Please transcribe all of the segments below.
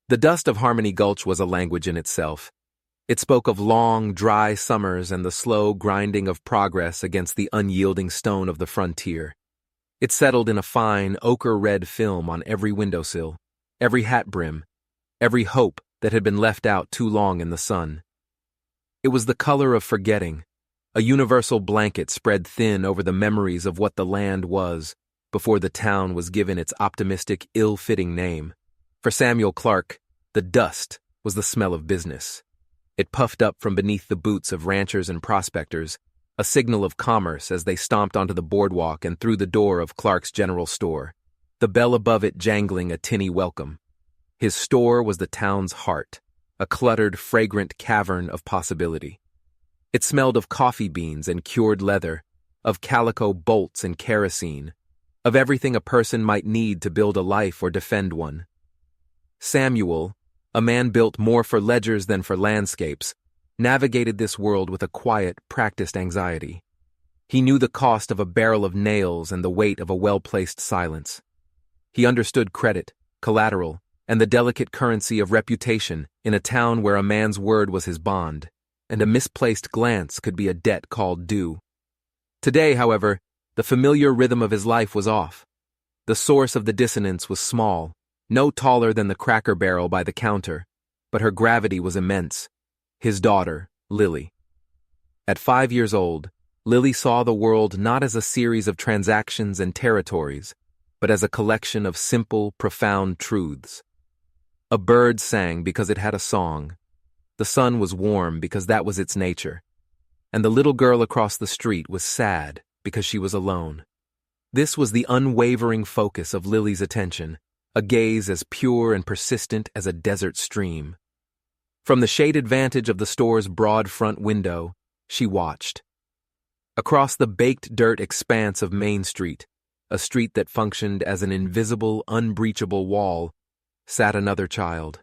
The dust of Harmony Gulch was a language in itself. It spoke of long, dry summers and the slow grinding of progress against the unyielding stone of the frontier. It settled in a fine, ochre-red film on every windowsill, every hat brim, every hope that had been left out too long in the sun. It was the color of forgetting, a universal blanket spread thin over the memories of what the land was before the town was given its optimistic, ill-fitting name. For Samuel Clark, the dust was the smell of business. It puffed up from beneath the boots of ranchers and prospectors, a signal of commerce as they stomped onto the boardwalk and through the door of Clark's general store, the bell above it jangling a tinny welcome. His store was the town's heart, a cluttered, fragrant cavern of possibility. It smelled of coffee beans and cured leather, of calico bolts and kerosene, of everything a person might need to build a life or defend one. Samuel, a man built more for ledgers than for landscapes, navigated this world with a quiet, practiced anxiety. He knew the cost of a barrel of nails and the weight of a well-placed silence. He understood credit, collateral, and the delicate currency of reputation in a town where a man's word was his bond, and a misplaced glance could be a debt called due. Today, however, the familiar rhythm of his life was off. The source of the dissonance was small, no taller than the cracker barrel by the counter, but her gravity was immense. His daughter, Lily. At 5 years old, Lily saw the world not as a series of transactions and territories, but as a collection of simple, profound truths. A bird sang because it had a song. The sun was warm because that was its nature. And the little girl across the street was sad because she was alone. This was the unwavering focus of Lily's attention, a gaze as pure and persistent as a desert stream. From the shaded vantage of the store's broad front window, she watched. Across the baked dirt expanse of Main Street, a street that functioned as an invisible, unbreachable wall, sat another child.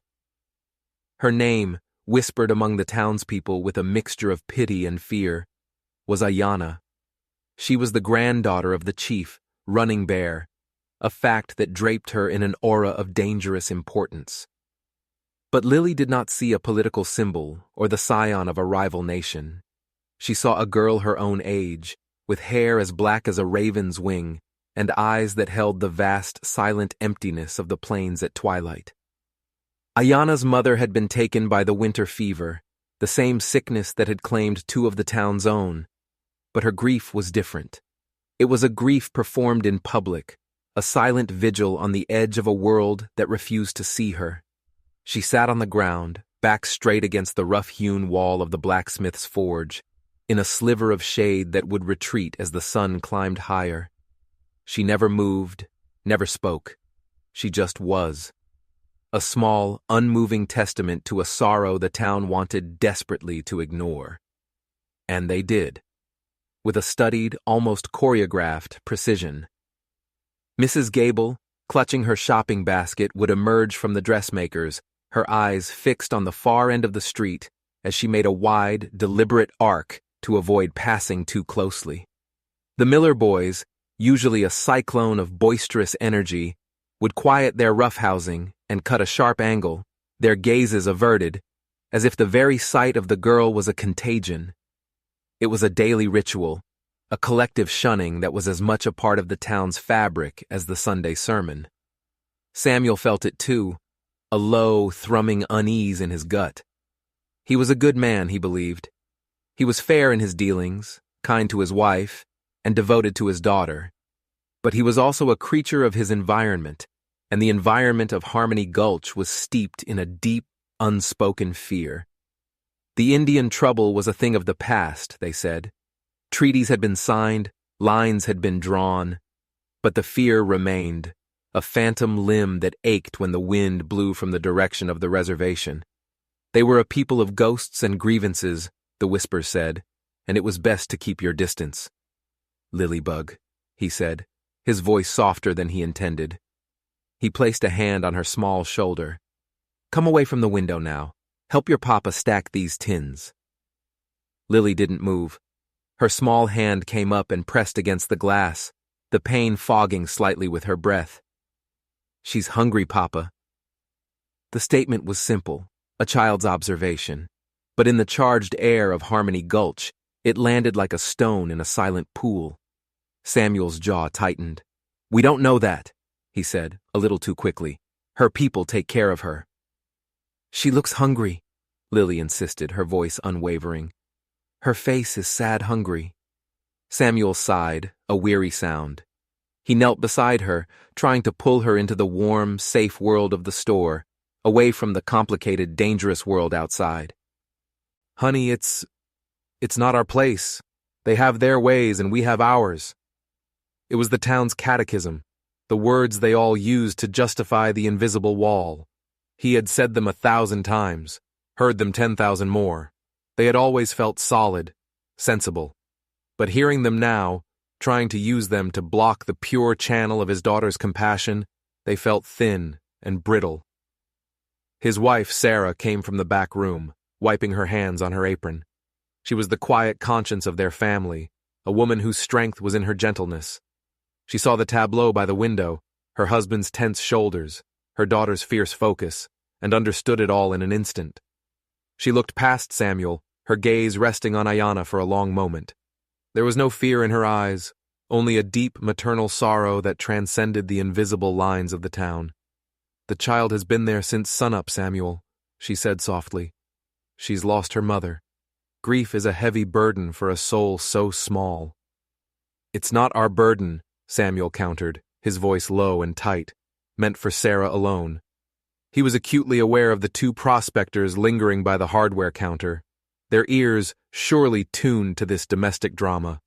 Her name, whispered among the townspeople with a mixture of pity and fear, was Ayanna. She was the granddaughter of the chief, Running Bear, a fact that draped her in an aura of dangerous importance. But Lily did not see a political symbol or the scion of a rival nation. She saw a girl her own age, with hair as black as a raven's wing, and eyes that held the vast, silent emptiness of the plains at twilight. Ayanna's mother had been taken by the winter fever, the same sickness that had claimed 2 of the town's own. But her grief was different. It was a grief performed in public, a silent vigil on the edge of a world that refused to see her. She sat on the ground, back straight against the rough-hewn wall of the blacksmith's forge, in a sliver of shade that would retreat as the sun climbed higher. She never moved, never spoke. She just was. A small, unmoving testament to a sorrow the town wanted desperately to ignore. And they did, with a studied, almost choreographed precision. Mrs. Gable, clutching her shopping basket, would emerge from the dressmaker's, her eyes fixed on the far end of the street as she made a wide, deliberate arc to avoid passing too closely. The Miller boys, usually a cyclone of boisterous energy, would quiet their roughhousing and cut a sharp angle, their gazes averted, as if the very sight of the girl was a contagion. It was a daily ritual, a collective shunning that was as much a part of the town's fabric as the Sunday sermon. Samuel felt it too, a low, thrumming unease in his gut. He was a good man, he believed. He was fair in his dealings, kind to his wife, and devoted to his daughter. But he was also a creature of his environment, and the environment of Harmony Gulch was steeped in a deep, unspoken fear. The Indian trouble was a thing of the past, they said. Treaties had been signed, lines had been drawn, but the fear remained, a phantom limb that ached when the wind blew from the direction of the reservation. They were a people of ghosts and grievances, the whispers said, and it was best to keep your distance. Lilybug, he said, his voice softer than he intended. He placed a hand on her small shoulder. Come away from the window now. Help your papa stack these tins. Lily didn't move. Her small hand came up and pressed against the glass, the pain fogging slightly with her breath. She's hungry, Papa. The statement was simple, a child's observation. But in the charged air of Harmony Gulch, it landed like a stone in a silent pool. Samuel's jaw tightened. "We don't know that," he said, a little too quickly. "Her people take care of her." "She looks hungry," Lily insisted, her voice unwavering. "Her face is sad hungry." Samuel sighed, a weary sound. He knelt beside her, trying to pull her into the warm, safe world of the store, away from the complicated, dangerous world outside. "Honey, it's not our place. They have their ways and we have ours." It was the town's catechism, the words they all used to justify the invisible wall. He had said them 1,000 times, heard them 10,000 more. They had always felt solid, sensible. But hearing them now, trying to use them to block the pure channel of his daughter's compassion, they felt thin and brittle. His wife, Sarah, came from the back room, wiping her hands on her apron. She was the quiet conscience of their family, a woman whose strength was in her gentleness. She saw the tableau by the window, her husband's tense shoulders, her daughter's fierce focus, and understood it all in an instant. She looked past Samuel, her gaze resting on Ayanna for a long moment. There was no fear in her eyes, only a deep maternal sorrow that transcended the invisible lines of the town. "The child has been there since sunup, Samuel," she said softly. "She's lost her mother. Grief is a heavy burden for a soul so small." "It's not our burden," Samuel countered, his voice low and tight, meant for Sarah alone. He was acutely aware of the two prospectors lingering by the hardware counter, their ears surely tuned to this domestic drama.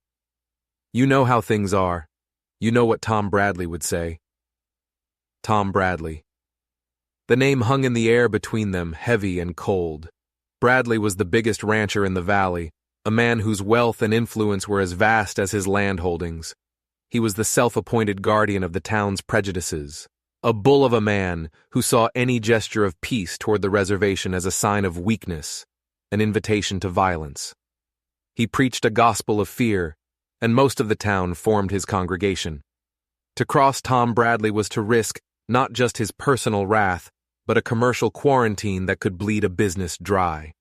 "You know how things are. You know what Tom Bradley would say." Tom Bradley. The name hung in the air between them, heavy and cold. Bradley was the biggest rancher in the valley, a man whose wealth and influence were as vast as his land holdings. He was the self-appointed guardian of the town's prejudices, a bull of a man who saw any gesture of peace toward the reservation as a sign of weakness, an invitation to violence. He preached a gospel of fear, and most of the town formed his congregation. To cross Tom Bradley was to risk not just his personal wrath, but a commercial quarantine that could bleed a business dry.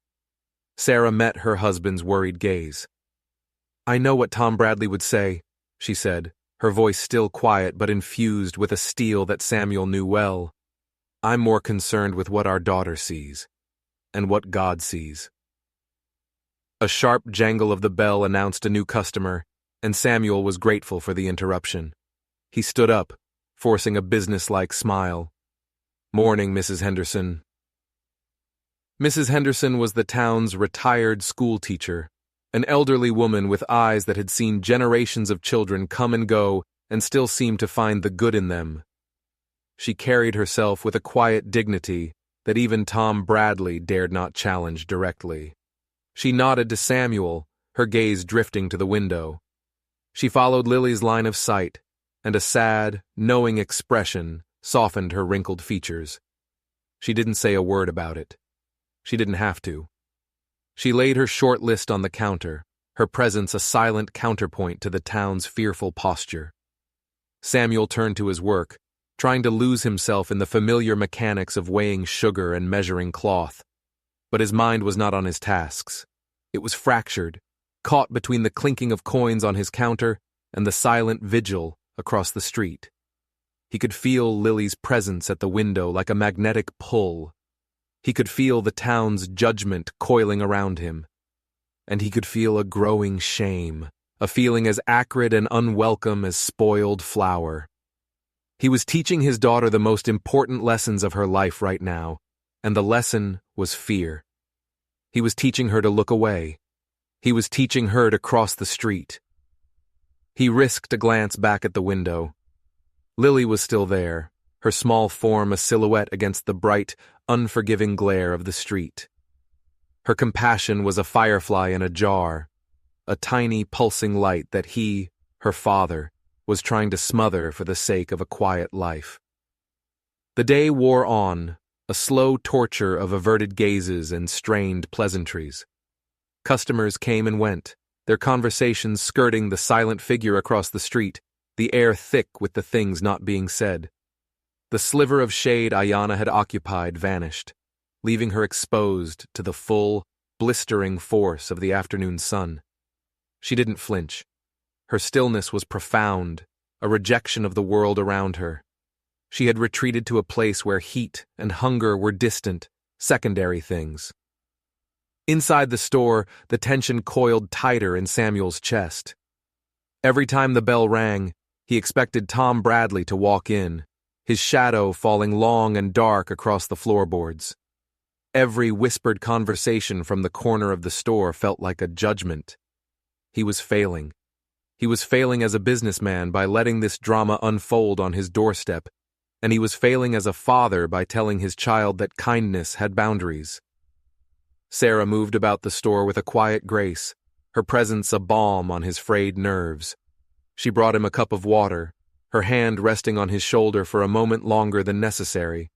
Sarah met her husband's worried gaze. "I know what Tom Bradley would say," she said, her voice still quiet but infused with a steel that Samuel knew well. "I'm more concerned with what our daughter sees, and what God sees." A sharp jangle of the bell announced a new customer, and Samuel was grateful for the interruption. He stood up, forcing a businesslike smile. "Morning, Mrs. Henderson." Mrs. Henderson was the town's retired school teacher, an elderly woman with eyes that had seen generations of children come and go and still seemed to find the good in them. She carried herself with a quiet dignity that even Tom Bradley dared not challenge directly. She nodded to Samuel, her gaze drifting to the window. She followed Lily's line of sight, and a sad, knowing expression softened her wrinkled features. She didn't say a word about it. She didn't have to. She laid her short list on the counter, her presence a silent counterpoint to the town's fearful posture. Samuel turned to his work, trying to lose himself in the familiar mechanics of weighing sugar and measuring cloth. But his mind was not on his tasks. It was fractured, caught between the clinking of coins on his counter and the silent vigil across the street. He could feel Lily's presence at the window like a magnetic pull. He could feel the town's judgment coiling around him. And he could feel a growing shame, a feeling as acrid and unwelcome as spoiled flour. He was teaching his daughter the most important lessons of her life right now, and the lesson was fear. He was teaching her to look away. He was teaching her to cross the street. He risked a glance back at the window. Lily was still there, her small form a silhouette against the bright, unforgiving glare of the street. Her compassion was a firefly in a jar, a tiny pulsing light that he, her father, was trying to smother for the sake of a quiet life. The day wore on, a slow torture of averted gazes and strained pleasantries. Customers came and went, their conversations skirting the silent figure across the street, the air thick with the things not being said. The sliver of shade Ayana had occupied vanished, leaving her exposed to the full, blistering force of the afternoon sun. She didn't flinch. Her stillness was profound, a rejection of the world around her. She had retreated to a place where heat and hunger were distant, secondary things. Inside the store, the tension coiled tighter in Samuel's chest. Every time the bell rang, he expected Tom Bradley to walk in, his shadow falling long and dark across the floorboards. Every whispered conversation from the corner of the store felt like a judgment. He was failing. He was failing as a businessman by letting this drama unfold on his doorstep, and he was failing as a father by telling his child that kindness had boundaries. Sarah moved about the store with a quiet grace, her presence a balm on his frayed nerves. She brought him a cup of water, her hand resting on his shoulder for a moment longer than necessary.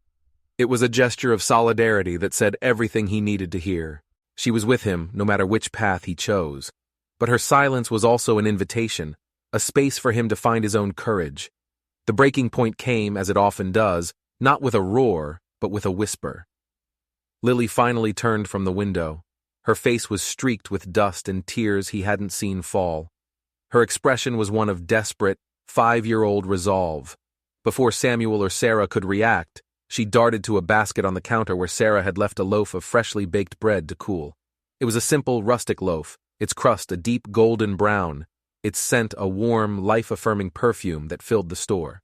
It was a gesture of solidarity that said everything he needed to hear. She was with him no matter which path he chose. But her silence was also an invitation, a space for him to find his own courage. The breaking point came, as it often does, not with a roar, but with a whisper. Lily finally turned from the window. Her face was streaked with dust and tears he hadn't seen fall. Her expression was one of desperate, 5-year-old resolve. Before Samuel or Sarah could react, she darted to a basket on the counter where Sarah had left a loaf of freshly baked bread to cool. It was a simple, rustic loaf, its crust a deep golden brown, its scent a warm, life-affirming perfume that filled the store.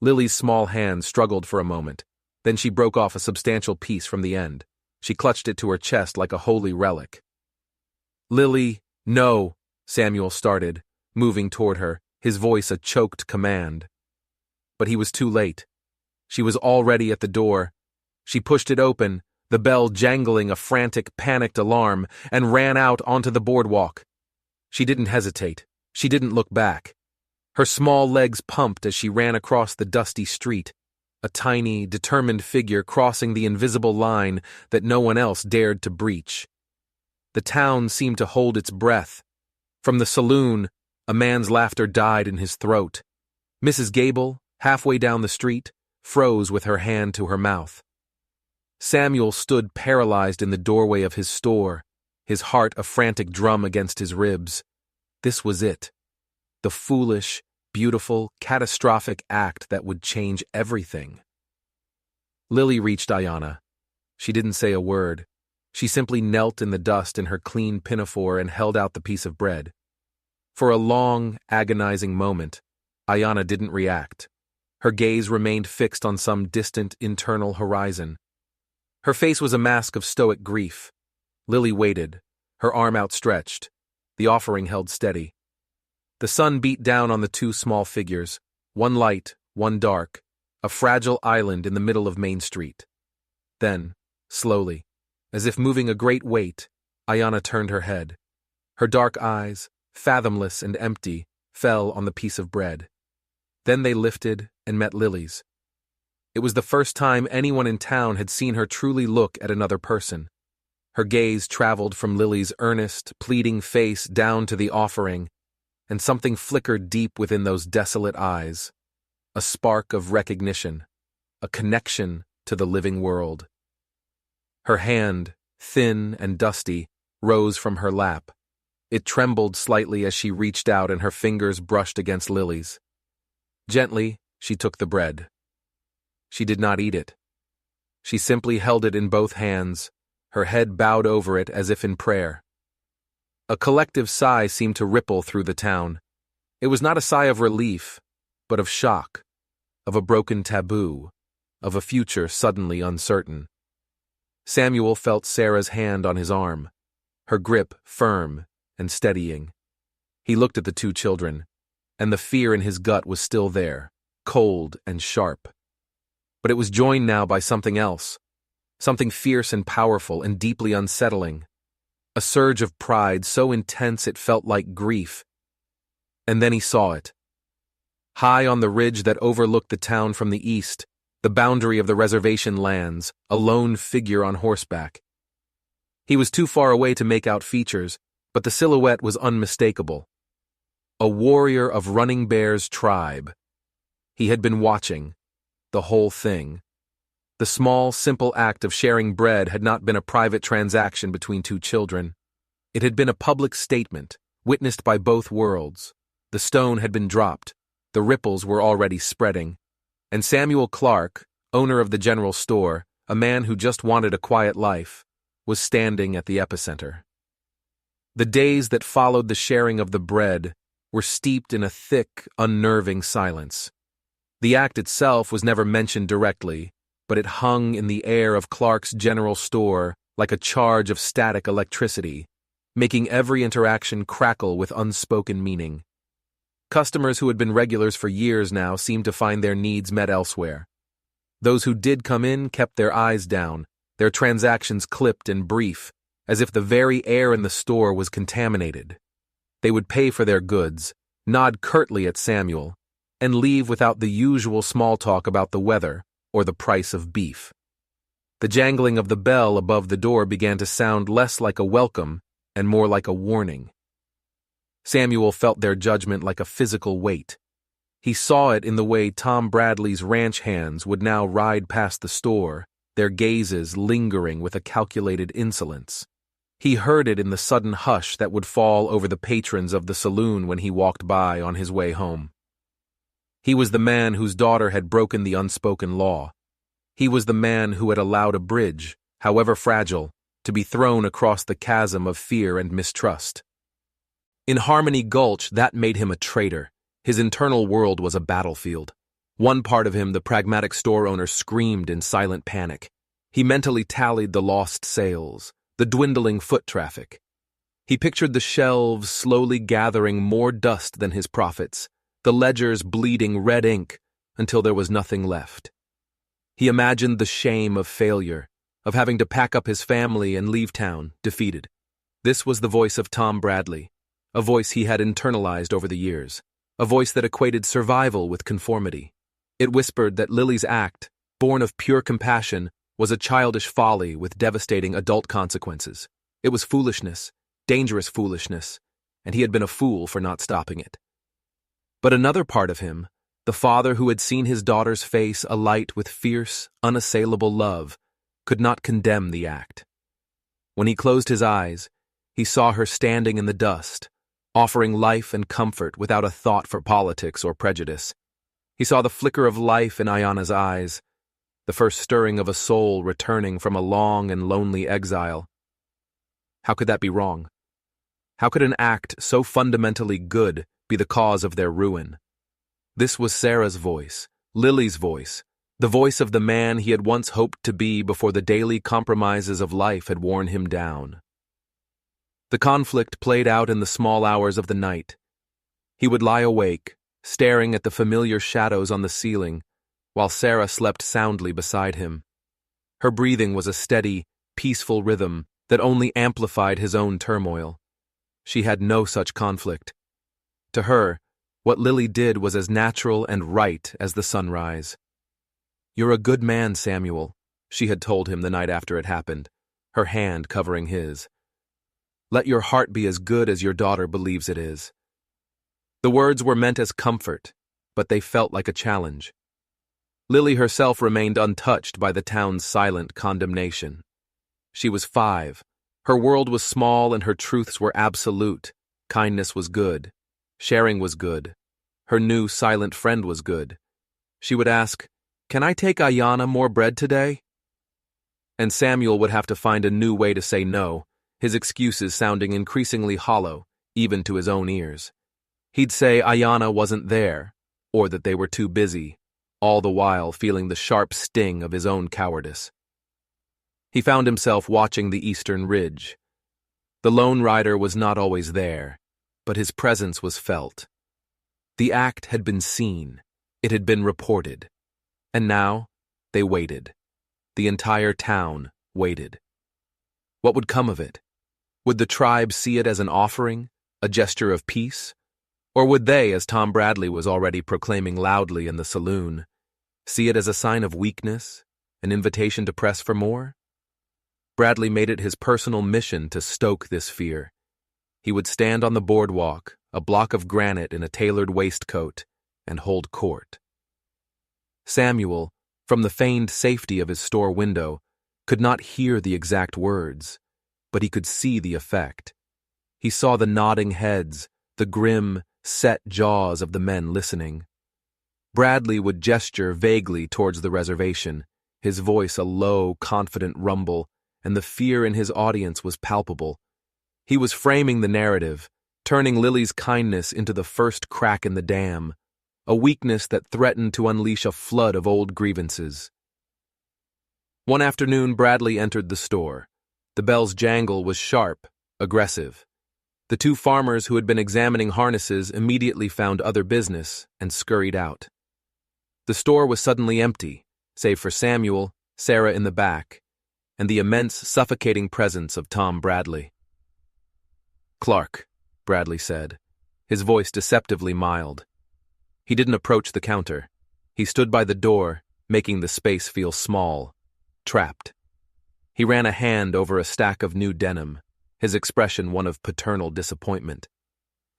Lily's small hand struggled for a moment. Then she broke off a substantial piece from the end. She clutched it to her chest like a holy relic. "Lily, no," Samuel started, moving toward her, his voice a choked command. But he was too late. She was already at the door. She pushed it open, the bell jangling a frantic, panicked alarm, and ran out onto the boardwalk. She didn't hesitate. She didn't look back. Her small legs pumped as she ran across the dusty street, a tiny, determined figure crossing the invisible line that no one else dared to breach. The town seemed to hold its breath. From the saloon, a man's laughter died in his throat. Mrs. Gable, halfway down the street, froze with her hand to her mouth. Samuel stood paralyzed in the doorway of his store, his heart a frantic drum against his ribs. This was it. The foolish, beautiful, catastrophic act that would change everything. Lily reached Ayana. She didn't say a word. She simply knelt in the dust in her clean pinafore and held out the piece of bread. For a long, agonizing moment, Ayana didn't react. Her gaze remained fixed on some distant internal horizon. Her face was a mask of stoic grief. Lily waited, her arm outstretched, the offering held steady. The sun beat down on the two small figures, one light, one dark, a fragile island in the middle of Main Street. Then, slowly, as if moving a great weight, Ayana turned her head. Her dark eyes, fathomless and empty, fell on the piece of bread. Then they lifted and met Lily's. It was the first time anyone in town had seen her truly look at another person. Her gaze traveled from Lily's earnest, pleading face down to the offering, and something flickered deep within those desolate eyes. A spark of recognition, a connection to the living world. Her hand, thin and dusty, rose from her lap. It trembled slightly as she reached out and her fingers brushed against Lily's. Gently, she took the bread. She did not eat it. She simply held it in both hands, her head bowed over it as if in prayer. A collective sigh seemed to ripple through the town. It was not a sigh of relief, but of shock, of a broken taboo, of a future suddenly uncertain. Samuel felt Sarah's hand on his arm, her grip firm and steadying. He looked at the two children, and the fear in his gut was still there, cold and sharp. But it was joined now by something else, something fierce and powerful and deeply unsettling. A surge of pride so intense it felt like grief. And then he saw it. High on the ridge that overlooked the town from the east, the boundary of the reservation lands, a lone figure on horseback. He was too far away to make out features, but the silhouette was unmistakable. A warrior of Running Bear's tribe. He had been watching. the whole thing. The small, simple act of sharing bread had not been a private transaction between two children. It had been a public statement, witnessed by both worlds. The stone had been dropped, the ripples were already spreading, and Samuel Clark, owner of the general store, a man who just wanted a quiet life, was standing at the epicenter. The days that followed the sharing of the bread were steeped in a thick, unnerving silence. The act itself was never mentioned directly, but it hung in the air of Clark's general store like a charge of static electricity, making every interaction crackle with unspoken meaning. Customers who had been regulars for years now seemed to find their needs met elsewhere. Those who did come in kept their eyes down, their transactions clipped and brief, as if the very air in the store was contaminated. They would pay for their goods, nod curtly at Samuel, and leave without the usual small talk about the weather or the price of beef. The jangling of the bell above the door began to sound less like a welcome and more like a warning. Samuel felt their judgment like a physical weight. He saw it in the way Tom Bradley's ranch hands would now ride past the store, their gazes lingering with a calculated insolence. He heard it in the sudden hush that would fall over the patrons of the saloon when he walked by on his way home. He was the man whose daughter had broken the unspoken law. He was the man who had allowed a bridge, however fragile, to be thrown across the chasm of fear and mistrust. In Harmony Gulch, that made him a traitor. His internal world was a battlefield. One part of him, the pragmatic store owner, screamed in silent panic. He mentally tallied the lost sales, the dwindling foot traffic. He pictured the shelves slowly gathering more dust than his profits, the ledgers bleeding red ink until there was nothing left. He imagined the shame of failure, of having to pack up his family and leave town, defeated. This was the voice of Tom Bradley, a voice he had internalized over the years, a voice that equated survival with conformity. It whispered that Lily's act, born of pure compassion, was a childish folly with devastating adult consequences. It was foolishness, dangerous foolishness, and he had been a fool for not stopping it. But another part of him, the father who had seen his daughter's face alight with fierce, unassailable love, could not condemn the act. When he closed his eyes, he saw her standing in the dust, offering life and comfort without a thought for politics or prejudice. He saw the flicker of life in Ayana's eyes, the first stirring of a soul returning from a long and lonely exile. How could that be wrong? How could an act so fundamentally good be the cause of their ruin? This was Sarah's voice, Lily's voice, the voice of the man he had once hoped to be before the daily compromises of life had worn him down. The conflict played out in the small hours of the night. He would lie awake, staring at the familiar shadows on the ceiling, while Sarah slept soundly beside him. Her breathing was a steady, peaceful rhythm that only amplified his own turmoil. She had no such conflict. To her, what Lily did was as natural and right as the sunrise. "You're a good man, Samuel," she had told him the night after it happened, her hand covering his. "Let your heart be as good as your daughter believes it is." The words were meant as comfort, but they felt like a challenge. Lily herself remained untouched by the town's silent condemnation. She was 5. Her world was small and her truths were absolute. Kindness was good. Sharing was good. Her new silent friend was good. She would ask, "Can I take Ayana more bread today?" And Samuel would have to find a new way to say no, his excuses sounding increasingly hollow, even to his own ears. He'd say Ayana wasn't there, or that they were too busy, all the while feeling the sharp sting of his own cowardice. He found himself watching the eastern ridge. The lone rider was not always there, but his presence was felt. The act had been seen, it had been reported, and now they waited. The entire town waited. What would come of it? Would the tribe see it as an offering, a gesture of peace? Or would they, as Tom Bradley was already proclaiming loudly in the saloon, see it as a sign of weakness, an invitation to press for more? Bradley made it his personal mission to stoke this fear. He would stand on the boardwalk, a block of granite in a tailored waistcoat, and hold court. Samuel, from the feigned safety of his store window, could not hear the exact words, but he could see the effect. He saw the nodding heads, the grim, set jaws of the men listening. Bradley would gesture vaguely towards the reservation, his voice a low, confident rumble, and the fear in his audience was palpable. He was framing the narrative, turning Lily's kindness into the first crack in the dam, a weakness that threatened to unleash a flood of old grievances. One afternoon, Bradley entered the store. The bell's jangle was sharp, aggressive. The two farmers who had been examining harnesses immediately found other business and scurried out. The store was suddenly empty, save for Samuel, Sarah in the back, and the immense, suffocating presence of Tom Bradley. "Clark," Bradley said, his voice deceptively mild. He didn't approach the counter. He stood by the door, making the space feel small, trapped. He ran a hand over a stack of new denim, his expression one of paternal disappointment.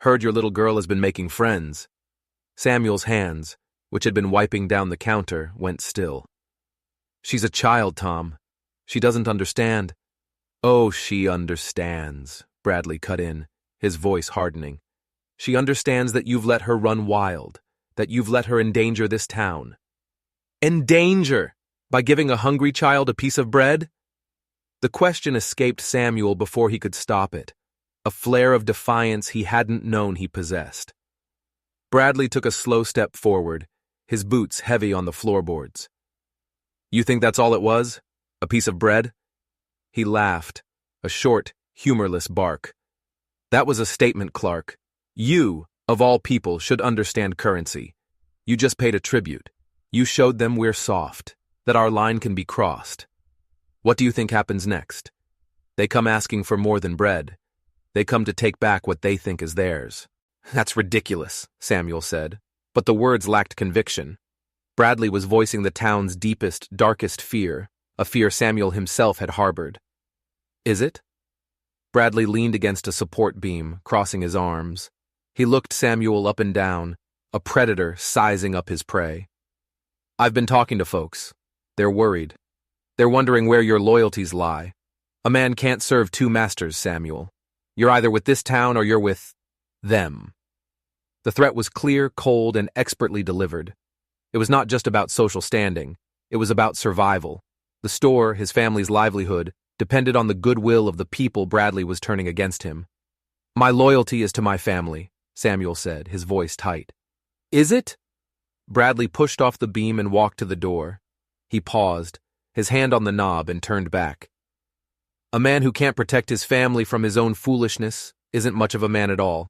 "Heard your little girl has been making friends." Samuel's hands, which had been wiping down the counter, went still. "She's a child, Tom. She doesn't understand." "Oh, she understands," Bradley cut in, his voice hardening. "She understands that you've let her run wild, that you've let her endanger this town." "Endanger? By giving a hungry child a piece of bread?" The question escaped Samuel before he could stop it, a flare of defiance he hadn't known he possessed. Bradley took a slow step forward, his boots heavy on the floorboards. "You think that's all it was? A piece of bread?" He laughed, a short, humorless bark. "That was a statement, Clark. You, of all people, should understand currency. You just paid a tribute. You showed them we're soft, that our line can be crossed. What do you think happens next? They come asking for more than bread. They come to take back what they think is theirs." "That's ridiculous," Samuel said, but the words lacked conviction. Bradley was voicing the town's deepest, darkest fear, a fear Samuel himself had harbored. "Is it?" Bradley leaned against a support beam, crossing his arms. He looked Samuel up and down, a predator sizing up his prey. "I've been talking to folks. They're worried. They're wondering where your loyalties lie. A man can't serve two masters, Samuel. You're either with this town or you're with them." The threat was clear, cold, and expertly delivered. It was not just about social standing. It was about survival. The store, his family's livelihood, depended on the goodwill of the people Bradley was turning against him. "My loyalty is to my family," Samuel said, his voice tight. "Is it?" Bradley pushed off the beam and walked to the door. He paused, his hand on the knob, and turned back. "A man who can't protect his family from his own foolishness isn't much of a man at all.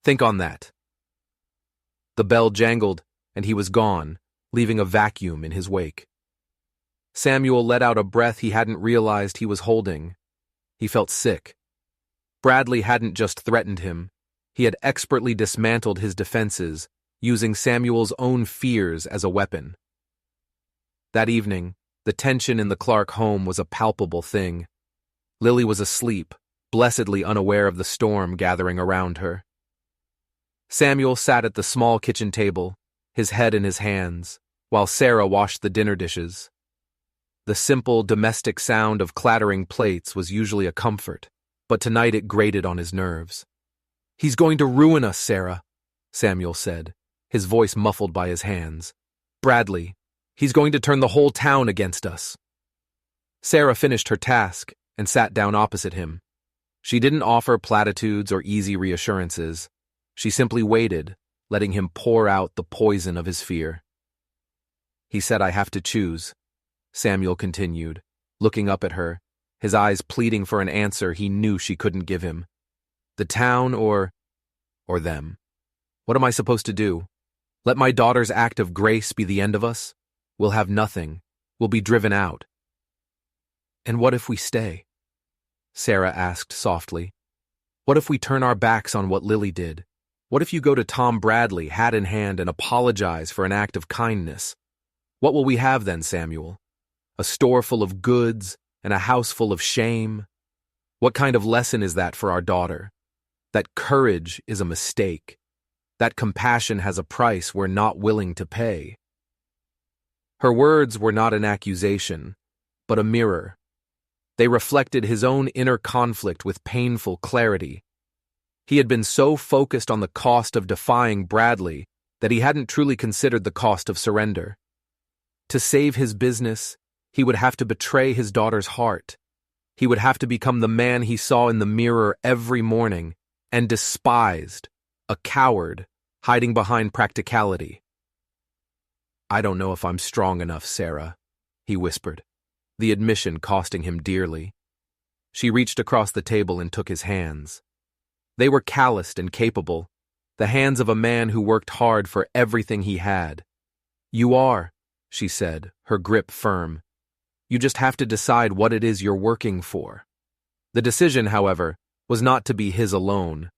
Think on that." The bell jangled, and he was gone, leaving a vacuum in his wake. Samuel let out a breath he hadn't realized he was holding. He felt sick. Bradley hadn't just threatened him. He had expertly dismantled his defenses, using Samuel's own fears as a weapon. That evening, the tension in the Clark home was a palpable thing. Lily was asleep, blessedly unaware of the storm gathering around her. Samuel sat at the small kitchen table, his head in his hands, while Sarah washed the dinner dishes. The simple, domestic sound of clattering plates was usually a comfort, but tonight it grated on his nerves. "He's going to ruin us, Sarah," Samuel said, his voice muffled by his hands. "Bradley, he's going to turn the whole town against us." Sarah finished her task and sat down opposite him. She didn't offer platitudes or easy reassurances. She simply waited, letting him pour out the poison of his fear. "He said I have to choose," Samuel continued, looking up at her, his eyes pleading for an answer he knew she couldn't give him. "The town or them? What am I supposed to do? Let my daughter's act of grace be the end of us? We'll have nothing. We'll be driven out." "And what if we stay?" Sarah asked softly. "What if we turn our backs on what Lily did? What if you go to Tom Bradley, hat in hand, and apologize for an act of kindness? What will we have then, Samuel? A store full of goods and a house full of shame? What kind of lesson is that for our daughter? That courage is a mistake. That compassion has a price we're not willing to pay." Her words were not an accusation, but a mirror. They reflected his own inner conflict with painful clarity. He had been so focused on the cost of defying Bradley that he hadn't truly considered the cost of surrender. To save his business, he would have to betray his daughter's heart. He would have to become the man he saw in the mirror every morning and despised, a coward, hiding behind practicality. "I don't know if I'm strong enough, Sarah," he whispered, the admission costing him dearly. She reached across the table and took his hands. They were calloused and capable, the hands of a man who worked hard for everything he had. "You are," she said, her grip firm. "You just have to decide what it is you're working for." The decision, however, was not to be his alone.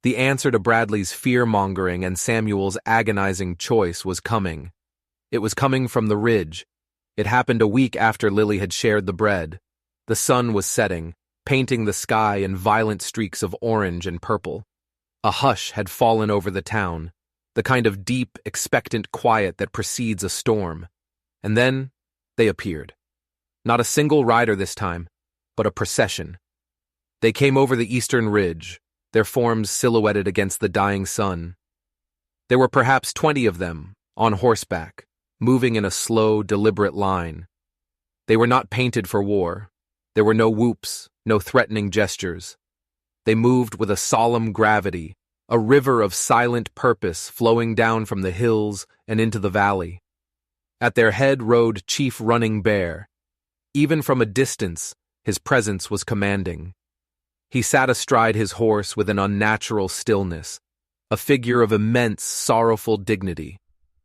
The answer to Bradley's fear-mongering and Samuel's agonizing choice was coming. It was coming from the ridge. It happened a week after Lily had shared the bread. The sun was setting, painting the sky in violent streaks of orange and purple. A hush had fallen over the town, the kind of deep, expectant quiet that precedes a storm. And then they appeared. Not a single rider this time, but a procession. They came over the eastern ridge, their forms silhouetted against the dying sun. There were perhaps 20 of them, on horseback, moving in a slow, deliberate line. They were not painted for war. There were no whoops, no threatening gestures. They moved with a solemn gravity, a river of silent purpose flowing down from the hills and into the valley. At their head rode Chief Running Bear. Even from a distance, his presence was commanding. He sat astride his horse with an unnatural stillness, a figure of immense, sorrowful dignity,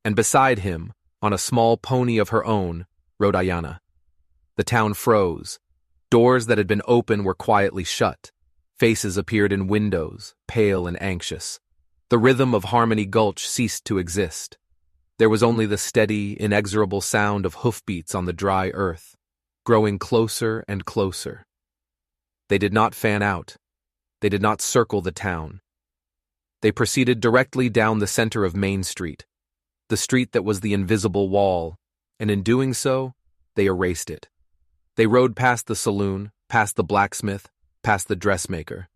and beside him, on a small pony of her own, rode Ayanna. The town froze. Doors that had been open were quietly shut. Faces appeared in windows, pale and anxious. The rhythm of Harmony Gulch ceased to exist. There was only the steady, inexorable sound of hoofbeats on the dry earth, growing closer and closer. They did not fan out. They did not circle the town. They proceeded directly down the center of Main Street, the street that was the invisible wall, and in doing so, they erased it. They rode past the saloon, past the blacksmith, past the dressmaker.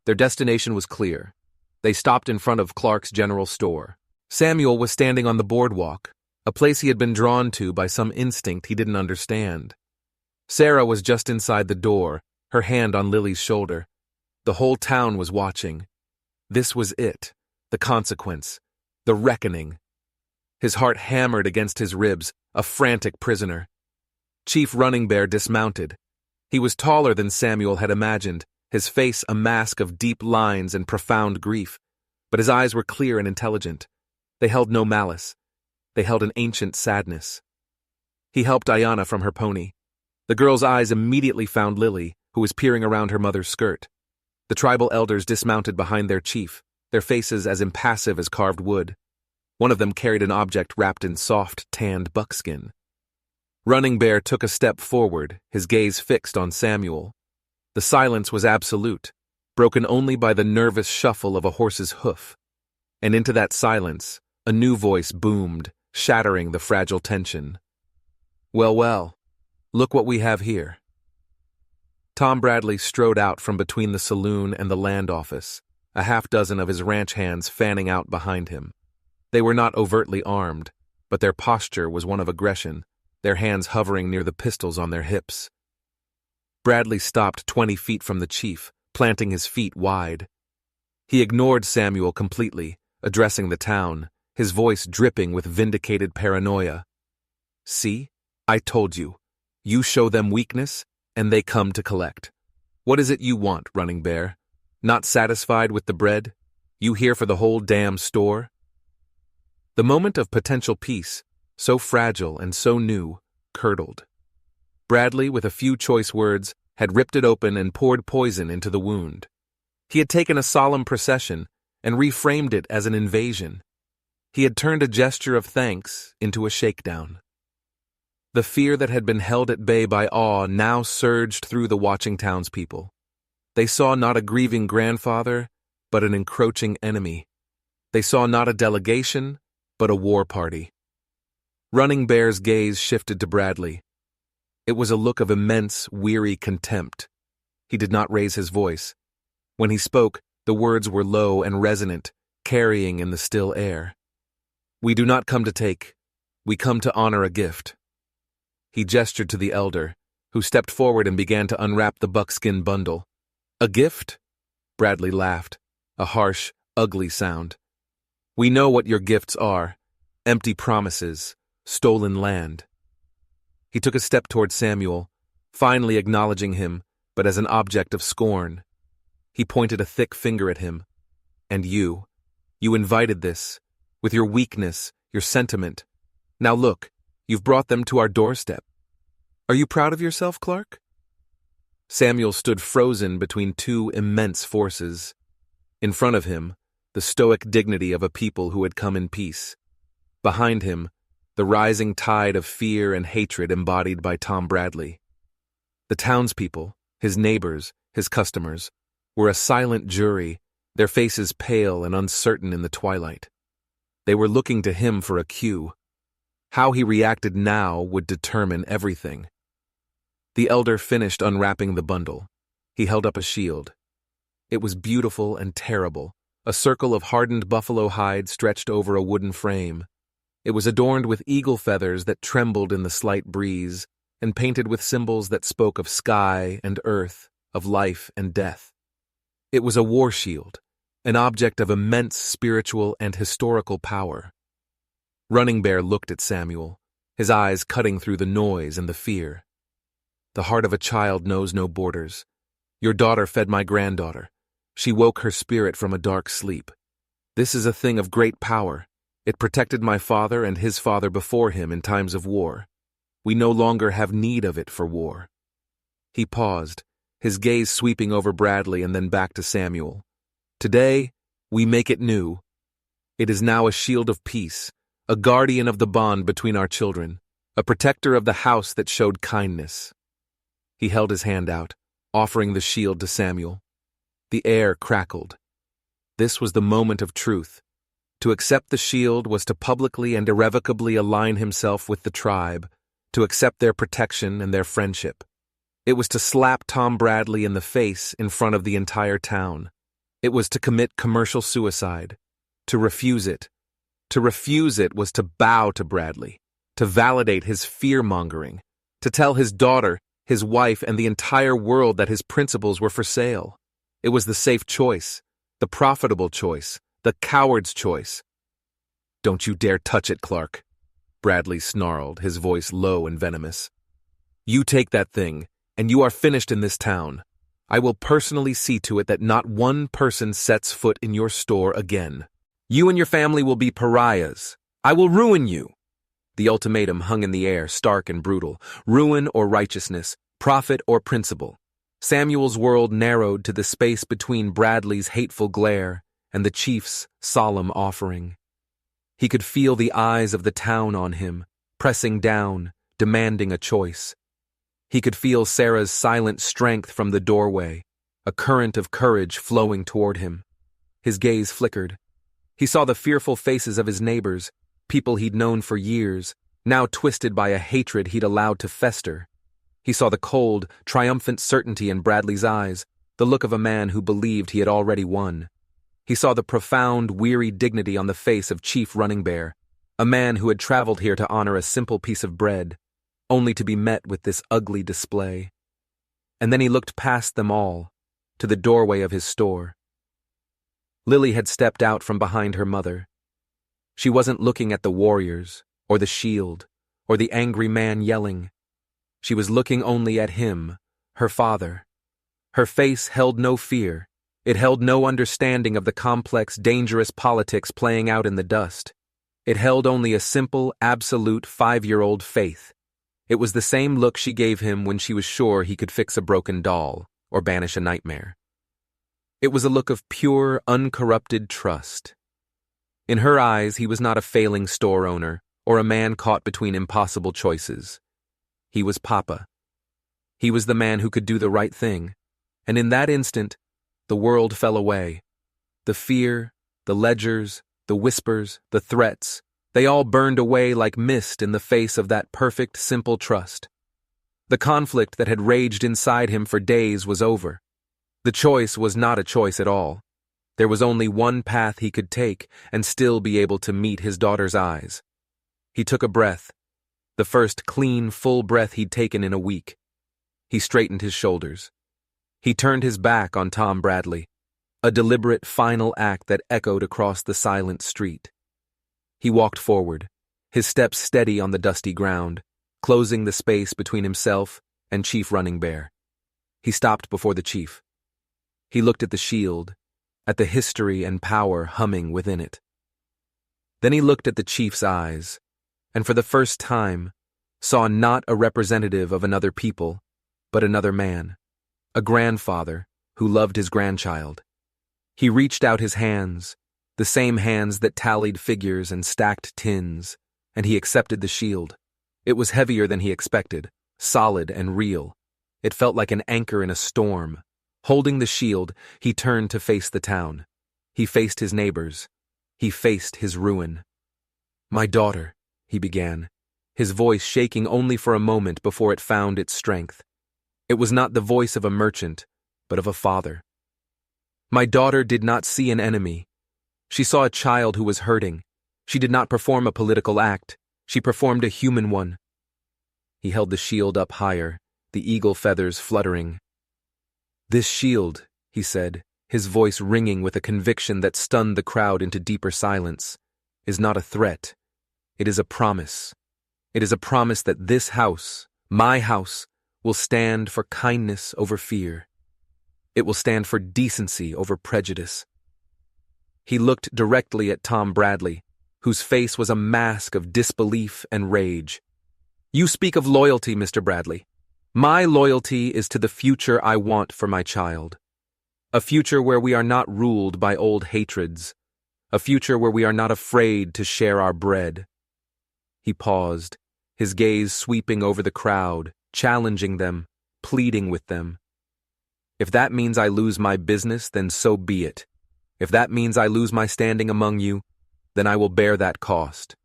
Their destination was clear. They stopped in front of Clark's General Store. Samuel was standing on the boardwalk, a place he had been drawn to by some instinct he didn't understand. Sarah was just inside the door, her hand on Lily's shoulder. The whole town was watching. This was it, the consequence, the reckoning. His heart hammered against his ribs, a frantic prisoner. Chief Running Bear dismounted. He was taller than Samuel had imagined, his face a mask of deep lines and profound grief, but his eyes were clear and intelligent. They held no malice. They held an ancient sadness. He helped Ayanna from her pony. The girl's eyes immediately found Lily, who was peering around her mother's skirt. The tribal elders dismounted behind their chief, their faces as impassive as carved wood. One of them carried an object wrapped in soft, tanned buckskin. Running Bear took a step forward, his gaze fixed on Samuel. The silence was absolute, broken only by the nervous shuffle of a horse's hoof. And into that silence, a new voice boomed, shattering the fragile tension. "Well, well, look what we have here." Tom Bradley strode out from between the saloon and the land office, a half-dozen of his ranch hands fanning out behind him. They were not overtly armed, but their posture was one of aggression, their hands hovering near the pistols on their hips. Bradley stopped 20 feet from the chief, planting his feet wide. He ignored Samuel completely, addressing the town, his voice dripping with vindicated paranoia. "See? I told you. You show them weakness, and they come to collect. What is it you want, Running Bear? Not satisfied with the bread? You here for the whole damn store?" The moment of potential peace, so fragile and so new, curdled. Bradley, with a few choice words, had ripped it open and poured poison into the wound. He had taken a solemn procession and reframed it as an invasion. He had turned a gesture of thanks into a shakedown. The fear that had been held at bay by awe now surged through the watching townspeople. They saw not a grieving grandfather, but an encroaching enemy. They saw not a delegation, but a war party. Running Bear's gaze shifted to Bradley. It was a look of immense, weary contempt. He did not raise his voice. When he spoke, the words were low and resonant, carrying in the still air. "We do not come to take. We come to honor a gift." He gestured to the elder, who stepped forward and began to unwrap the buckskin bundle. "A gift?" Bradley laughed, a harsh, ugly sound. "We know what your gifts are. Empty promises, stolen land." He took a step toward Samuel, finally acknowledging him, but as an object of scorn. He pointed a thick finger at him. "And you invited this, with your weakness, your sentiment. Now look, you've brought them to our doorstep. Are you proud of yourself, Clark?" Samuel stood frozen between two immense forces. In front of him, the stoic dignity of a people who had come in peace. Behind him, the rising tide of fear and hatred embodied by Tom Bradley. The townspeople, his neighbors, his customers, were a silent jury, their faces pale and uncertain in the twilight. They were looking to him for a cue. How he reacted now would determine everything. The elder finished unwrapping the bundle. He held up a shield. It was beautiful and terrible, a circle of hardened buffalo hide stretched over a wooden frame. It was adorned with eagle feathers that trembled in the slight breeze, and painted with symbols that spoke of sky and earth, of life and death. It was a war shield, an object of immense spiritual and historical power. Running Bear looked at Samuel, his eyes cutting through the noise and the fear. "The heart of a child knows no borders. Your daughter fed my granddaughter. She woke her spirit from a dark sleep. This is a thing of great power. It protected my father and his father before him in times of war. We no longer have need of it for war." He paused, his gaze sweeping over Bradley and then back to Samuel. "Today, we make it new. It is now a shield of peace, a guardian of the bond between our children, a protector of the house that showed kindness." He held his hand out, offering the shield to Samuel. The air crackled. This was the moment of truth. To accept the shield was to publicly and irrevocably align himself with the tribe, to accept their protection and their friendship. It was to slap Tom Bradley in the face in front of the entire town. It was to commit commercial suicide, to refuse it. To refuse it was to bow to Bradley, to validate his fear-mongering, to tell his daughter, his wife, and the entire world that his principles were for sale. It was the safe choice, the profitable choice, the coward's choice. "Don't you dare touch it, Clark," Bradley snarled, his voice low and venomous. "You take that thing, and you are finished in this town. I will personally see to it that not one person sets foot in your store again. You and your family will be pariahs. I will ruin you." The ultimatum hung in the air, stark and brutal. Ruin or righteousness, profit or principle. Samuel's world narrowed to the space between Bradley's hateful glare and the chief's solemn offering. He could feel the eyes of the town on him, pressing down, demanding a choice. He could feel Sarah's silent strength from the doorway, a current of courage flowing toward him. His gaze flickered. He saw the fearful faces of his neighbors, people he'd known for years, now twisted by a hatred he'd allowed to fester. He saw the cold, triumphant certainty in Bradley's eyes, the look of a man who believed he had already won. He saw the profound, weary dignity on the face of Chief Running Bear, a man who had traveled here to honor a simple piece of bread, only to be met with this ugly display. And then he looked past them all, to the doorway of his store. Lily had stepped out from behind her mother. She wasn't looking at the warriors, or the shield, or the angry man yelling. She was looking only at him, her father. Her face held no fear. It held no understanding of the complex, dangerous politics playing out in the dust. It held only a simple, absolute 5-year-old faith. It was the same look she gave him when she was sure he could fix a broken doll or banish a nightmare. It was a look of pure, uncorrupted trust. In her eyes, he was not a failing store owner or a man caught between impossible choices. He was Papa. He was the man who could do the right thing, and in that instant, the world fell away. The fear, the ledgers, the whispers, the threats, They all burned away like mist in the face of that perfect, simple trust. The conflict that had raged inside him for days was over. The choice was not a choice at all. There was only one path he could take and still be able to meet his daughter's eyes. He took a breath, the first clean, full breath he'd taken in a week. He straightened his shoulders. He turned his back on Tom Bradley, a deliberate final act that echoed across the silent street. He walked forward, his steps steady on the dusty ground, closing the space between himself and Chief Running Bear. He stopped before the chief. He looked at the shield, at the history and power humming within it. Then he looked at the chief's eyes, and for the first time, saw not a representative of another people, but another man, a grandfather who loved his grandchild. He reached out his hands, the same hands that tallied figures and stacked tins, and he accepted the shield. It was heavier than he expected, solid and real. It felt like an anchor in a storm. Holding the shield, he turned to face the town. He faced his neighbors. He faced his ruin. "My daughter," he began, his voice shaking only for a moment before it found its strength. It was not the voice of a merchant, but of a father. "My daughter did not see an enemy. She saw a child who was hurting. She did not perform a political act. She performed a human one." He held the shield up higher, the eagle feathers fluttering. "This shield," he said, his voice ringing with a conviction that stunned the crowd into deeper silence, "is not a threat. It is a promise. It is a promise that this house, my house, will stand for kindness over fear. It will stand for decency over prejudice." He looked directly at Tom Bradley, whose face was a mask of disbelief and rage. "You speak of loyalty, Mr. Bradley. My loyalty is to the future I want for my child. A future where we are not ruled by old hatreds. A future where we are not afraid to share our bread." He paused, his gaze sweeping over the crowd, challenging them, pleading with them. "If that means I lose my business, then so be it. If that means I lose my standing among you, then I will bear that cost.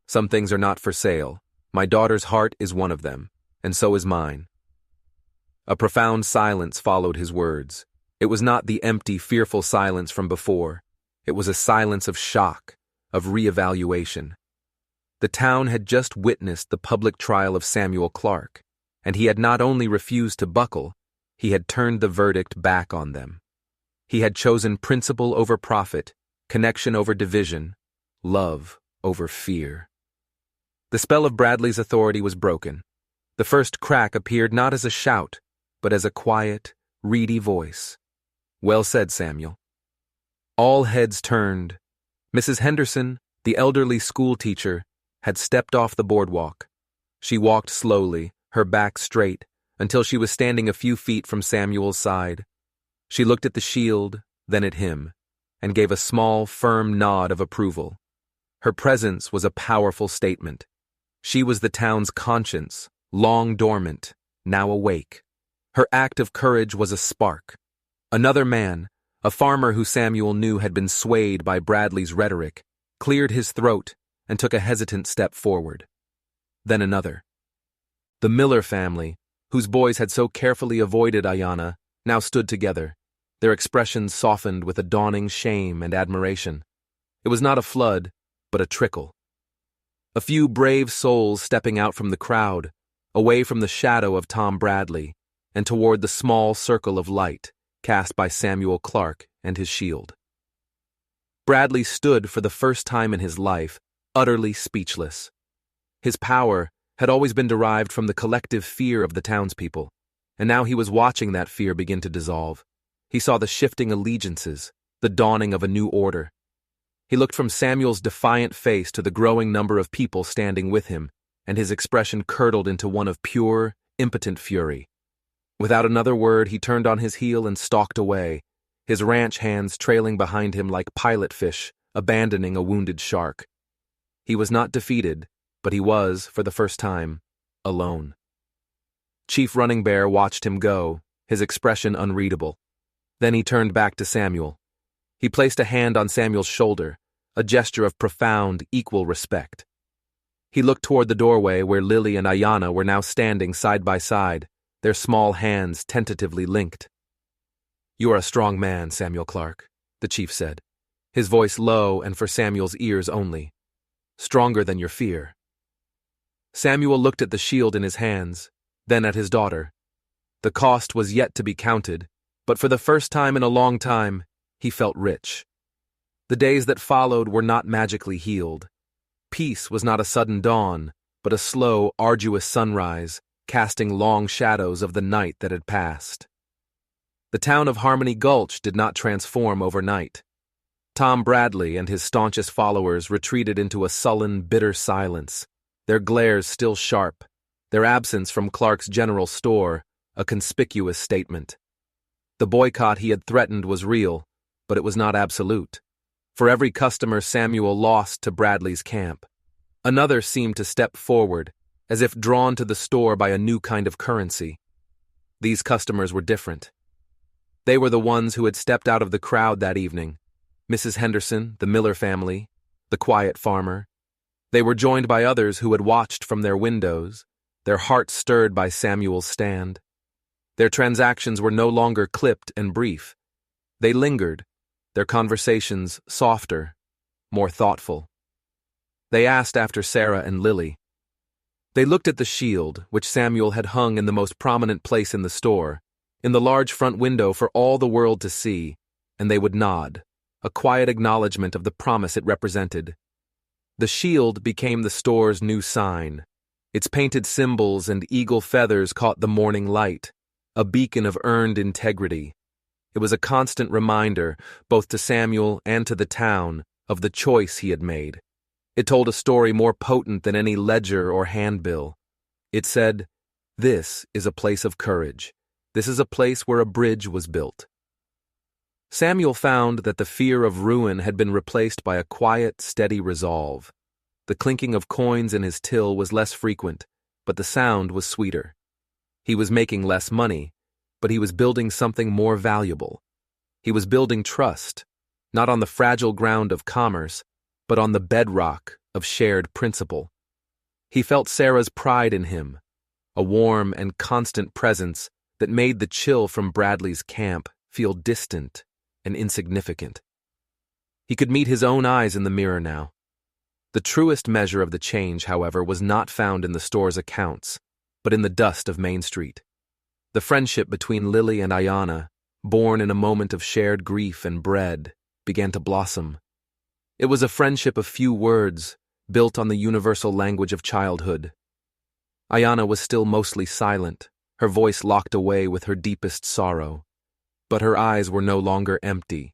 Some things are not for sale. My daughter's heart is one of them, and so is mine." A profound silence followed his words. It was not the empty, fearful silence from before. It was a silence of shock, of reevaluation. The town had just witnessed the public trial of Samuel Clark, and he had not only refused to buckle, he had turned the verdict back on them. He had chosen principle over profit, connection over division, love over fear. The spell of Bradley's authority was broken. The first crack appeared not as a shout, but as a quiet, reedy voice. "Well said, Samuel." All heads turned. Mrs. Henderson, the elderly school teacher, had stepped off the boardwalk. She walked slowly, her back straight, until she was standing a few feet from Samuel's side. She looked at the shield, then at him, and gave a small, firm nod of approval. Her presence was a powerful statement. She was the town's conscience, long dormant, now awake. Her act of courage was a spark. Another man, a farmer who Samuel knew had been swayed by Bradley's rhetoric, cleared his throat and took a hesitant step forward. Then another. The Miller family, whose boys had so carefully avoided Ayanna, now stood together, their expressions softened with a dawning shame and admiration. It was not a flood, but a trickle. A few brave souls stepping out from the crowd, away from the shadow of Tom Bradley, and toward the small circle of light cast by Samuel Clark and his shield. Bradley stood for the first time in his life, utterly speechless. His power had always been derived from the collective fear of the townspeople, and now he was watching that fear begin to dissolve. He saw the shifting allegiances, the dawning of a new order. He looked from Samuel's defiant face to the growing number of people standing with him, and his expression curdled into one of pure, impotent fury. Without another word, he turned on his heel and stalked away, his ranch hands trailing behind him like pilot fish abandoning a wounded shark. He was not defeated, but he was, for the first time, alone. Chief Running Bear watched him go, his expression unreadable. Then he turned back to Samuel. He placed a hand on Samuel's shoulder, a gesture of profound, equal respect. He looked toward the doorway where Lily and Ayanna were now standing side by side, their small hands tentatively linked. "You are a strong man, Samuel Clark," the chief said, his voice low and for Samuel's ears only. "Stronger than your fear." Samuel looked at the shield in his hands, then at his daughter. The cost was yet to be counted, but for the first time in a long time, he felt rich. The days that followed were not magically healed. Peace was not a sudden dawn, but a slow, arduous sunrise, casting long shadows of the night that had passed. The town of Harmony Gulch did not transform overnight. Tom Bradley and his staunchest followers retreated into a sullen, bitter silence, their glares still sharp, their absence from Clark's general store a conspicuous statement. The boycott he had threatened was real, but it was not absolute. For every customer Samuel lost to Bradley's camp, another seemed to step forward, as if drawn to the store by a new kind of currency. These customers were different. They were the ones who had stepped out of the crowd that evening: Mrs. Henderson, the Miller family, the quiet farmer. They were joined by others who had watched from their windows, their hearts stirred by Samuel's stand. Their transactions were no longer clipped and brief. They lingered, their conversations softer, more thoughtful. They asked after Sarah and Lily. They looked at the shield, which Samuel had hung in the most prominent place in the store, in the large front window for all the world to see, and they would nod, a quiet acknowledgement of the promise it represented. The shield became the store's new sign. Its painted symbols and eagle feathers caught the morning light, a beacon of earned integrity. It was a constant reminder, both to Samuel and to the town, of the choice he had made. It told a story more potent than any ledger or handbill. It said, "This is a place of courage. This is a place where a bridge was built." Samuel found that the fear of ruin had been replaced by a quiet, steady resolve. The clinking of coins in his till was less frequent, but the sound was sweeter. He was making less money, but he was building something more valuable. He was building trust, not on the fragile ground of commerce, but on the bedrock of shared principle. He felt Sarah's pride in him, a warm and constant presence that made the chill from Bradley's camp feel distant and insignificant. He could meet his own eyes in the mirror now. The truest measure of the change, however, was not found in the store's accounts, but in the dust of Main Street. The friendship between Lily and Ayanna, born in a moment of shared grief and bread, began to blossom. It was a friendship of few words, built on the universal language of childhood. Ayanna was still mostly silent, her voice locked away with her deepest sorrow. But her eyes were no longer empty.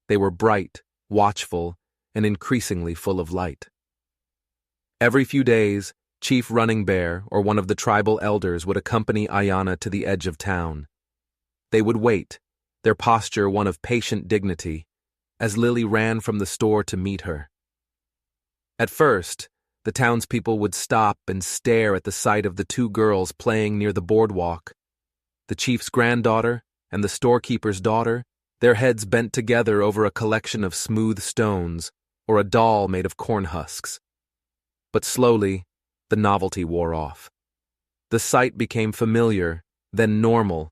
They were bright, watchful, and increasingly full of light. Every few days, Chief Running Bear or one of the tribal elders would accompany Ayanna to the edge of town. They would wait, their posture one of patient dignity, as Lily ran from the store to meet her. At first, the townspeople would stop and stare at the sight of the two girls playing near the boardwalk. The chief's granddaughter and the storekeeper's daughter, their heads bent together over a collection of smooth stones or a doll made of corn husks. But slowly, the novelty wore off. The sight became familiar, then normal,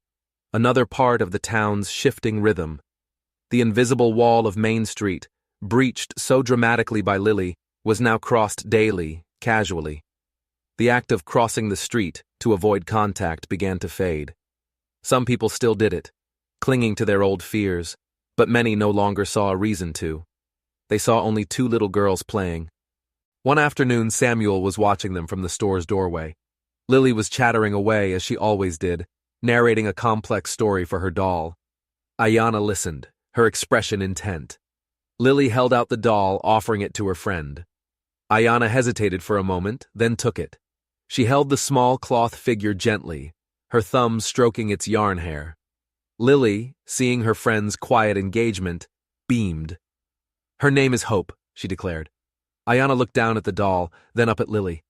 another part of the town's shifting rhythm. The invisible wall of Main Street, breached so dramatically by Lily, was now crossed daily, casually. The act of crossing the street to avoid contact began to fade. Some people still did it, clinging to their old fears, but many no longer saw a reason to. They saw only two little girls playing. One afternoon, Samuel was watching them from the store's doorway. Lily was chattering away, as she always did, narrating a complex story for her doll. Ayanna listened, her expression intent. Lily held out the doll, offering it to her friend. Ayanna hesitated for a moment, then took it. She held the small cloth figure gently, her thumbs stroking its yarn hair. Lily, seeing her friend's quiet engagement, beamed. "Her name is Hope," she declared. Ayanna looked down at the doll, then up at Lily.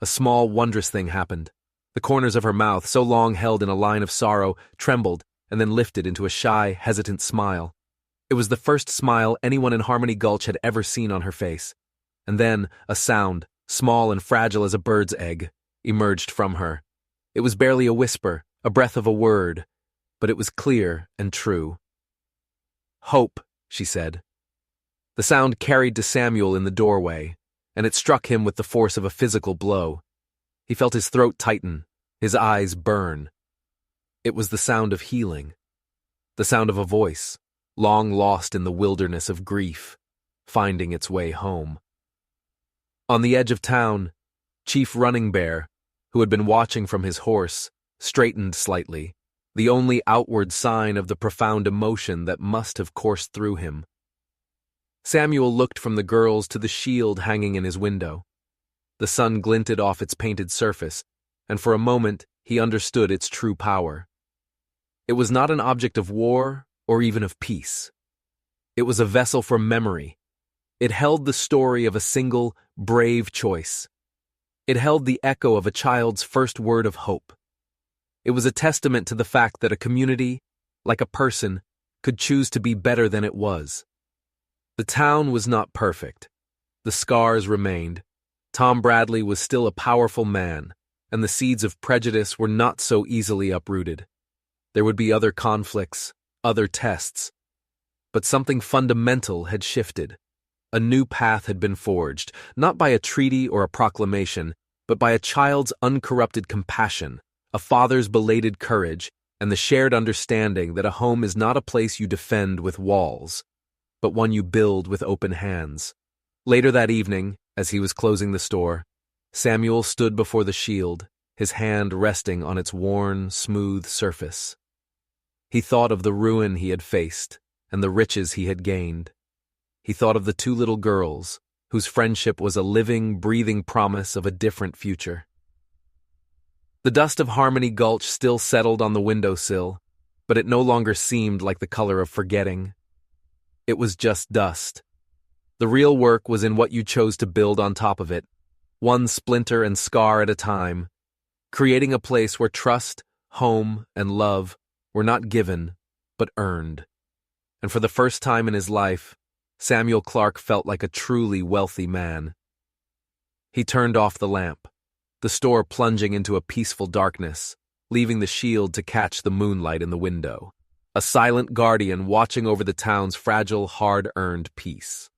A small, wondrous thing happened. The corners of her mouth, so long held in a line of sorrow, trembled and then lifted into a shy, hesitant smile. It was the first smile anyone in Harmony Gulch had ever seen on her face. And then a sound, small and fragile as a bird's egg, emerged from her. It was barely a whisper, a breath of a word, but it was clear and true. "Hope," she said. The sound carried to Samuel in the doorway, and it struck him with the force of a physical blow. He felt his throat tighten, his eyes burn. It was the sound of healing, the sound of a voice, long lost in the wilderness of grief, finding its way home. On the edge of town, Chief Running Bear, who had been watching from his horse, straightened slightly, the only outward sign of the profound emotion that must have coursed through him. Samuel looked from the girls to the shield hanging in his window. The sun glinted off its painted surface, and for a moment he understood its true power. It was not an object of war or even of peace. It was a vessel for memory. It held the story of a single, brave choice. It held the echo of a child's first word of hope. It was a testament to the fact that a community, like a person, could choose to be better than it was. The town was not perfect. The scars remained. Tom Bradley was still a powerful man, and the seeds of prejudice were not so easily uprooted. There would be other conflicts, other tests. But something fundamental had shifted. A new path had been forged, not by a treaty or a proclamation, but by a child's uncorrupted compassion, a father's belated courage, and the shared understanding that a home is not a place you defend with walls, but one you build with open hands. Later that evening, as he was closing the store, Samuel stood before the shield, his hand resting on its worn, smooth surface. He thought of the ruin he had faced and the riches he had gained. He thought of the two little girls, whose friendship was a living, breathing promise of a different future. The dust of Harmony Gulch still settled on the windowsill, but it no longer seemed like the color of forgetting. It was just dust. The real work was in what you chose to build on top of it, one splinter and scar at a time, creating a place where trust, home, and love were not given, but earned. And for the first time in his life, Samuel Clark felt like a truly wealthy man. He turned off the lamp, the store plunging into a peaceful darkness, leaving the shield to catch the moonlight in the window, a silent guardian watching over the town's fragile, hard-earned peace.